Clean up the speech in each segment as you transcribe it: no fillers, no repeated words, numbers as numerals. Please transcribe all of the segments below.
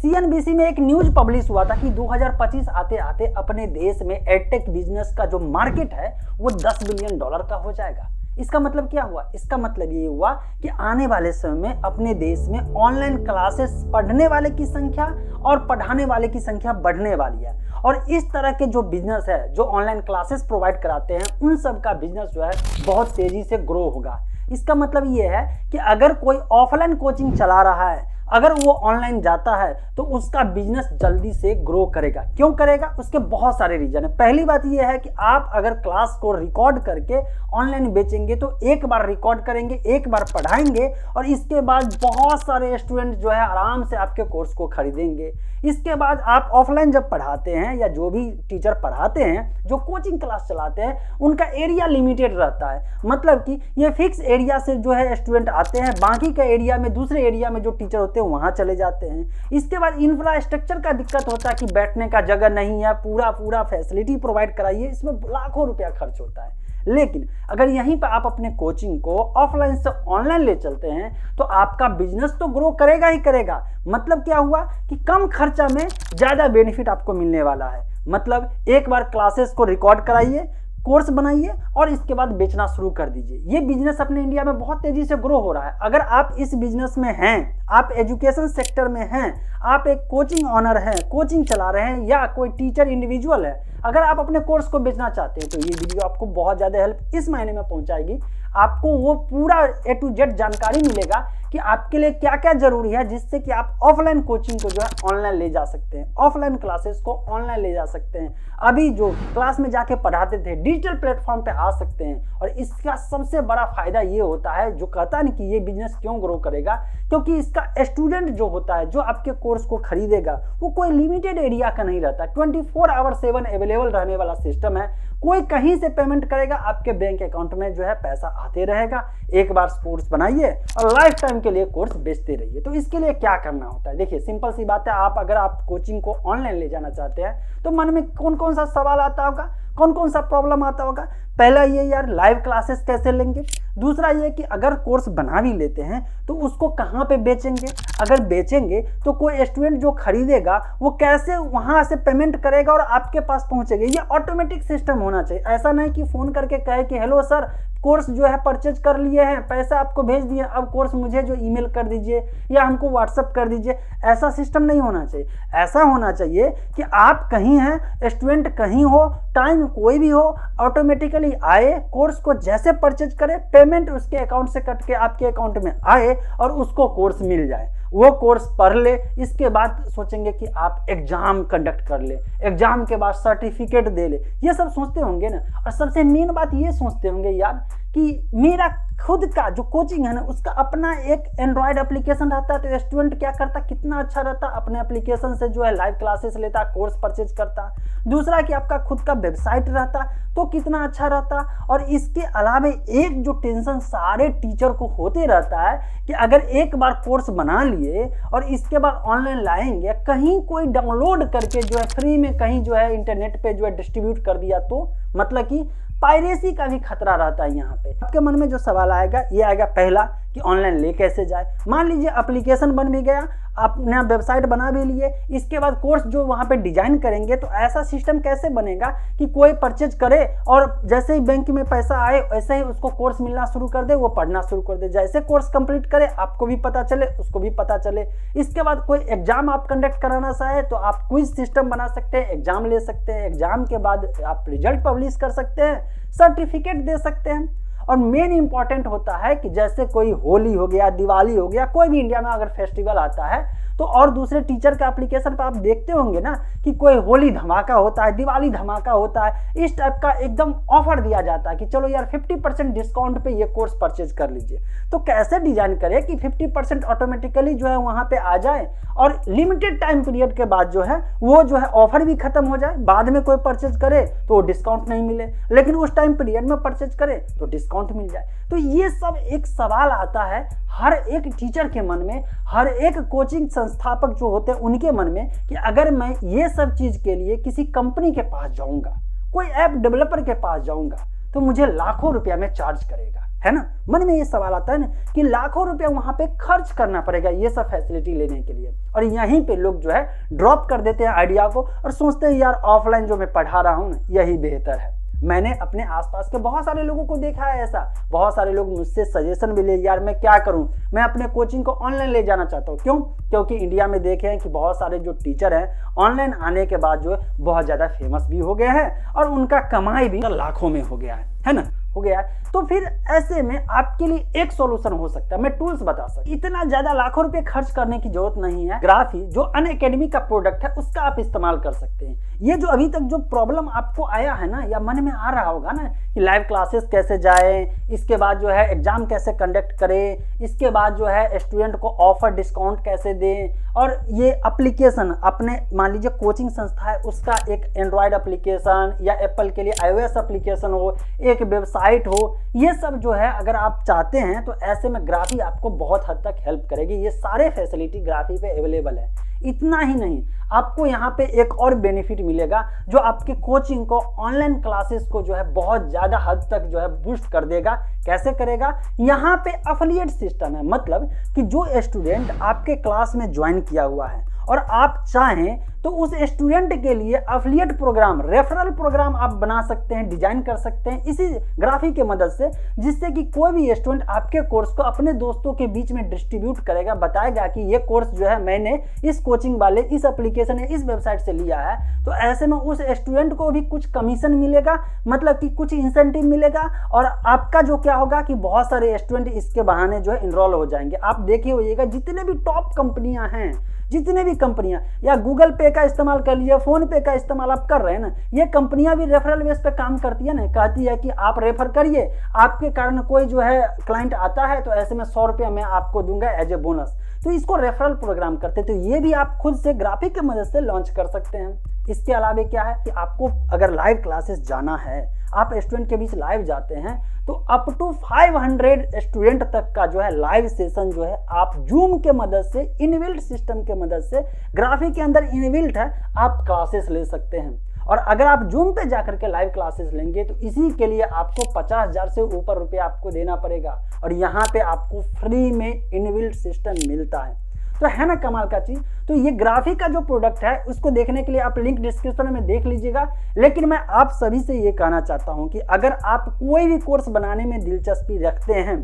CNBC में एक news publish हुआ था कि 2025 आते आते अपने देश में एडटेक बिजनेस का जो मार्केट है वो $10 बिलियन का हो जाएगा। इसका मतलब क्या हुआ? इसका मतलब ये हुआ कि आने वाले समय में अपने देश में ऑनलाइन क्लासेस पढ़ने वाले की संख्या और पढ़ाने वाले की संख्या बढ़ने वाली है। और इस तरह के जो बिजनेस है, जो ऑनलाइन क्लासेस प्रोवाइड कराते हैं, उन सब का बिजनेस जो है बहुत तेजी से ग्रो होगा। इसका मतलब ये है कि अगर कोई ऑफलाइन कोचिंग चला रहा है, अगर वो ऑनलाइन जाता है तो उसका बिजनेस जल्दी से ग्रो करेगा। क्यों करेगा? उसके बहुत सारे रीजन है। पहली बात ये है कि आप अगर क्लास को रिकॉर्ड करके ऑनलाइन बेचेंगे तो एक बार रिकॉर्ड करेंगे, एक बार पढ़ाएंगे और इसके बाद बहुत सारे स्टूडेंट जो है आराम से आपके कोर्स को खरीदेंगे। इसके बाद आप ऑफलाइन जब पढ़ाते हैं या जो भी टीचर पढ़ाते हैं, जो कोचिंग क्लास चलाते हैं, उनका एरिया लिमिटेड रहता है। मतलब कि ये फिक्स एरिया से जो है स्टूडेंट आते हैं, बाकी का एरिया में, दूसरे एरिया में जो टीचर होते हैं वहां चले जाते हैं। इसके बाद इंफ्रास्ट्रक्चर का दिक्कत होता है कि बैठने का जगह नहीं है, पूरा फैसिलिटी प्रोवाइड कराइए, इसमें लाखों रुपया खर्च होता है। लेकिन अगर यहीं पर आप अपने कोचिंग को ऑफलाइन से ऑनलाइन ले चलते हैं तो आपका बिजनेस तो ग्रो करेगा ही करेगा। मतलब क्या हुआ कि कम खर्चा में ज़्यादा बेनिफिट आपको मिलने वाला है। मतलब एक बार क्लासेस को रिकॉर्ड कराइए, कोर्स बनाइए और इसके बाद बेचना शुरू कर दीजिए। ये बिजनेस अपने इंडिया में बहुत तेजी से ग्रो हो रहा है। अगर आप इस बिजनेस में हैं, आप एजुकेशन सेक्टर में हैं, आप एक कोचिंग ऑनर हैं, कोचिंग चला रहे हैं या कोई टीचर इंडिविजुअल है, अगर आप अपने कोर्स को बेचना चाहते हैं तो ये वीडियो आपको बहुत ज़्यादा हेल्प इस महीने में पहुंचाएगी। आपको वो पूरा A to Z जानकारी मिलेगा कि आपके लिए क्या क्या जरूरी है, जिससे कि आप ऑफलाइन कोचिंग को जो है ऑनलाइन ले जा सकते हैं, ऑफलाइन क्लासेस को ऑनलाइन ले जा सकते हैं। अभी जो क्लास में जाके पढ़ाते थे डिजिटल प्लेटफॉर्म पे आ सकते हैं। और इसका सबसे बड़ा फायदा ये होता है, जो कहता नहीं कि ये बिजनेस क्यों ग्रो करेगा, क्योंकि इसका स्टूडेंट जो होता है, जो आपके कोर्स को खरीदेगा, वो कोई लिमिटेड एरिया का नहीं रहता, 24/7 अवेलेबल रहने वाला सिस्टम है। कोई कहीं से पेमेंट करेगा, आपके बैंक अकाउंट में जो है पैसा आते रहेगा। एक बार कोर्स बनाइए और लाइफ टाइम के लिए कोर्स बेचते रहिए। तो इसके लिए क्या करना होता है? देखिए, सिंपल सी बात है। अगर आप कोचिंग को ऑनलाइन ले जाना चाहते हैं तो मन में कौन कौन सा सवाल आता होगा, कौन कौन सा प्रॉब्लम आता होगा? पहला ये, यार लाइव क्लासेस कैसे लेंगे? दूसरा ये कि अगर कोर्स बना भी लेते हैं तो उसको कहाँ पे बेचेंगे? अगर बेचेंगे तो कोई स्टूडेंट जो खरीदेगा वो कैसे वहाँ से पेमेंट करेगा और आपके पास पहुँचेगा? ये ऑटोमेटिक सिस्टम होना चाहिए। ऐसा नहीं कि फ़ोन करके कहे कि हेलो सर, कोर्स जो है परचेज कर लिए हैं, पैसा आपको भेज दिए, अब कोर्स मुझे जो ईमेल कर दीजिए या हमको व्हाट्सअप कर दीजिए। ऐसा सिस्टम नहीं होना चाहिए। ऐसा होना चाहिए कि आप कहीं हैं, स्टूडेंट कहीं हो, टाइम कोई भी हो, ऑटोमेटिकली आए, कोर्स को जैसे परचेज करे, पेमेंट उसके अकाउंट से कट के आपके अकाउंट में आए और उसको कोर्स मिल जाए। वो कोर्स पढ़ ले। इसके बाद सोचेंगे कि आप एग्जाम कंडक्ट कर ले, एग्जाम के बाद सर्टिफिकेट दे ले, ये सब सोचते होंगे ना। और सबसे मेन बात ये सोचते होंगे यार कि मेरा खुद का जो कोचिंग है ना, उसका अपना एक एंड्रॉयड एप्लीकेशन रहता है, तो स्टूडेंट क्या करता, कितना अच्छा रहता, अपने एप्लीकेशन से जो है लाइव क्लासेस लेता, कोर्स परचेज करता। दूसरा कि आपका खुद का वेबसाइट रहता तो कितना अच्छा रहता। और इसके अलावा एक जो टेंशन सारे टीचर को होते रहता है कि अगर एक बार कोर्स बना लिए और इसके बाद ऑनलाइन लाएंगे, कहीं कोई डाउनलोड करके जो है फ्री में कहीं जो है इंटरनेट पे जो है डिस्ट्रीब्यूट कर दिया तो मतलब कि पायरेसी का भी खतरा रहता है। यहाँ पे आपके मन में जो सवाल आएगा ये आएगा, पहला कि ऑनलाइन ले कैसे जाए। मान लीजिए एप्लीकेशन बन भी गया, आपने वेबसाइट बना भी लिए, इसके बाद कोर्स जो वहाँ पे डिजाइन करेंगे तो ऐसा सिस्टम कैसे बनेगा कि कोई परचेज करे और जैसे ही बैंक में पैसा आए वैसे ही उसको कोर्स मिलना शुरू कर दे, वो पढ़ना शुरू कर दे। जैसे कोर्स कंप्लीट करे आपको भी पता चले, उसको भी पता चले। इसके बाद कोई एग्जाम आप कंडक्ट कराना चाहे तो आप क्विज सिस्टम बना सकते हैं, एग्जाम ले सकते हैं, एग्जाम के बाद आप रिजल्ट पब्लिश कर सकते हैं, सर्टिफिकेट दे सकते हैं। और मेन इंपॉर्टेंट होता है कि जैसे कोई होली हो गया, दिवाली हो गया, कोई भी इंडिया में अगर फेस्टिवल आता है तो और दूसरे टीचर का एप्लीकेशन पर आप देखते होंगे ना कि कोई होली धमाका होता है, दिवाली धमाका होता है, इस टाइप का एकदम ऑफर दिया जाता है कि चलो यार 50% डिस्काउंट पे ये कोर्स परचेज कर लीजिए। तो कैसे डिजाइन करें कि 50% ऑटोमेटिकली जो है वहां पे आ जाए और लिमिटेड टाइम पीरियड के बाद जो है वो जो है ऑफर भी खत्म हो जाए। बाद में कोई परचेज करे तो डिस्काउंट नहीं मिले, लेकिन उस टाइम पीरियड में परचेज करे तो डिस्काउंट मिल जाए। तो ये सब एक सवाल आता है हर एक टीचर के मन में, हर एक कोचिंग संस्थापक जो होते हैं उनके मन में कि अगर मैं ये सब चीज के लिए किसी कंपनी के पास जाऊंगा, कोई ऐप डेवलपर के पास जाऊंगा तो मुझे लाखों रुपया में चार्ज करेगा, है ना। मन में ये सवाल आता है ना कि लाखों रुपया वहां पे खर्च करना पड़ेगा ये सब फैसिलिटी लेने के लिए, और यहीं पे लोग जो है ड्रॉप कर देते हैं आइडिया को और सोचते हैं यार ऑफलाइन जो मैं पढ़ा रहा हूँ ना यही बेहतर है। मैंने अपने आसपास के बहुत सारे लोगों को देखा है ऐसा, बहुत सारे लोग मुझसे सजेशन भी ले, यार मैं क्या करूं, मैं अपने कोचिंग को ऑनलाइन ले जाना चाहता हूं। क्यों? क्योंकि इंडिया में देखे हैं कि बहुत सारे जो टीचर हैं ऑनलाइन आने के बाद जो है बहुत ज़्यादा फेमस भी हो गए हैं और उनका कमाई भी लाखों में हो गया है ना, हो गया है। तो फिर ऐसे में आपके लिए एक सॉल्यूशन हो सकता है, मैं टूल्स बता सकता हूं। इतना ज्यादा लाखों रुपए खर्च करने की जरूरत नहीं है। ग्राफी जो अनअकैडमी का प्रोडक्ट है उसका आप इस्तेमाल कर सकते हैं। ये जो अभी तक जो प्रॉब्लम आपको आया है ना, या मन में आ रहा होगा ना कि लाइव क्लासेस कैसे जाए, इसके बाद जो है एग्जाम कैसे कंडक्ट करें, इसके बाद जो है स्टूडेंट को ऑफर डिस्काउंट कैसे दें, और ये एप्लीकेशन अपने मान लीजिए कोचिंग संस्था है उसका एक एंड्रॉयड एप्लीकेशन या एप्पल के लिए iOS एप्लीकेशन हो, एक वेबसाइट हो, ये सब जो है अगर आप चाहते हैं तो ऐसे में ग्राफी आपको बहुत हद तक हेल्प करेगी। ये सारे फैसिलिटी ग्राफी पे अवेलेबल है। इतना ही नहीं, आपको यहाँ पे एक और बेनिफिट मिलेगा जो आपके कोचिंग को, ऑनलाइन क्लासेस को जो है बहुत ज़्यादा हद तक जो है बूस्ट कर देगा। कैसे करेगा? यहाँ पे अफिलिएट सिस्टम है, मतलब कि जो स्टूडेंट आपके क्लास में ज्वाइन किया हुआ है और आप चाहें तो उस स्टूडेंट के लिए अफिलिएट प्रोग्राम, रेफरल प्रोग्राम आप बना सकते हैं, डिजाइन कर सकते हैं इसी ग्राफी के मदद से, जिससे कि कोई भी स्टूडेंट आपके कोर्स को अपने दोस्तों के बीच में डिस्ट्रीब्यूट करेगा, बताएगा कि ये कोर्स जो है मैंने इस कोचिंग वाले, इस एप्लीकेशन या इस वेबसाइट से लिया है। तो ऐसे में उस स्टूडेंट को भी कुछ कमीशन मिलेगा, मतलब कि कुछ इंसेंटिव मिलेगा, और आपका जो क्या होगा कि बहुत सारे स्टूडेंट इसके बहाने जो है इनरोल हो जाएंगे। आप देखिए होइएगा जितने भी टॉप कंपनियां हैं, जितने भी कंपनियां, या गूगल पे का इस्तेमाल कर लीजिए, फोन पे का इस्तेमाल आप कर रहे हैं ना, ये कंपनियां भी रेफरल बेस पे काम करती है ना, कहती है कि आप रेफर करिए, आपके कारण कोई जो है क्लाइंट आता है तो ऐसे में 100 रुपया मैं आपको दूंगा एज ए बोनस। तो इसको रेफरल प्रोग्राम करते, तो ये भी आप खुद से ग्राफिक की मदद से लॉन्च कर सकते हैं। इसके अलावा क्या है कि आपको अगर लाइव क्लासेस जाना है, आप स्टूडेंट के बीच लाइव जाते हैं, तो अप टू 500 स्टूडेंट तक का जो है लाइव सेशन जो है आप जूम के मदद से, इनबिल्ट सिस्टम के मदद से, ग्राफी के अंदर इनबिल्ट है, आप क्लासेस ले सकते हैं। और अगर आप जूम पे जाकर के लाइव क्लासेस लेंगे तो इसी के लिए आपको 50,000 से ऊपर रुपया आपको देना पड़ेगा, और यहाँ पे आपको फ्री में इनबिल्ट सिस्टम मिलता है। तो है ना कमाल का चीज। तो ये ग्राफी का जो प्रोडक्ट है उसको देखने के लिए आप लिंक डिस्क्रिप्शन में देख लीजिएगा। लेकिन मैं आप सभी से ये कहना चाहता हूं कि अगर आप कोई भी कोर्स बनाने में दिलचस्पी रखते हैं,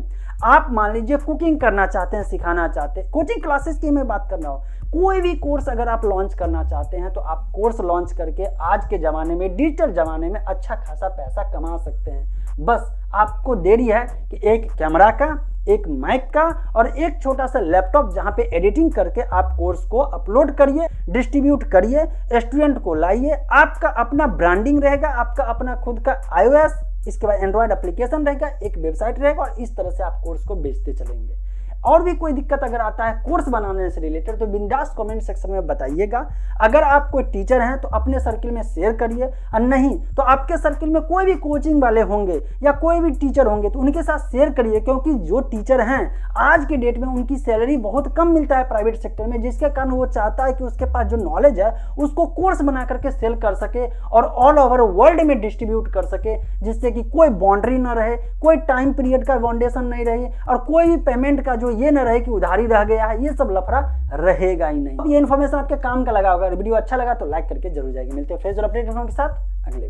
आप मान लीजिए कुकिंग करना चाहते हैं, सिखाना चाहते हैं, कोचिंग क्लासेस की मैं बात कर रहा हूँ, कोई भी कोर्स अगर आप लॉन्च करना चाहते हैं तो आप कोर्स लॉन्च करके आज के ज़माने में, डिजिटल ज़माने में अच्छा खासा पैसा कमा सकते हैं। बस आपको देरी है कि एक कैमरा का, एक माइक का और एक छोटा सा लैपटॉप जहां पे एडिटिंग करके आप कोर्स को अपलोड करिए, डिस्ट्रीब्यूट करिए, स्टूडेंट को लाइए, आपका अपना ब्रांडिंग रहेगा, आपका अपना खुद का iOS, इसके बाद एंड्रॉयड एप्लीकेशन रहेगा, एक वेबसाइट रहेगा, और इस तरह से आप कोर्स को बेचते चलेंगे। और भी कोई दिक्कत अगर आता है कोर्स बनाने से रिलेटेड तो बिंदास कमेंट सेक्शन में बताइएगा। अगर आप कोई टीचर हैं तो अपने सर्किल में शेयर करिए, और नहीं तो आपके सर्किल में कोई भी कोचिंग वाले होंगे या कोई भी टीचर होंगे तो उनके साथ शेयर करिए, क्योंकि जो टीचर हैं आज के डेट में उनकी सैलरी बहुत कम मिलता है प्राइवेट सेक्टर में, जिसके कारण वो चाहता है कि उसके पास जो नॉलेज है उसको कोर्स बना करके सेल कर सके और ऑल ओवर वर्ल्ड में डिस्ट्रीब्यूट कर सके, जिससे कि कोई बाउंड्री ना रहे, कोई टाइम पीरियड का बाउंडेशन नहीं रहे, और कोई भी पेमेंट का जो ये न रहे कि उधारी रह गया है, ये सब लफड़ा रहेगा ही नहीं। ये इन्फॉर्मेशन आपके काम का लगा होगा। वीडियो अच्छा लगा तो लाइक करके जरूर जाएगी। मिलते हैं फ्रेश और अपडेट के साथ अगले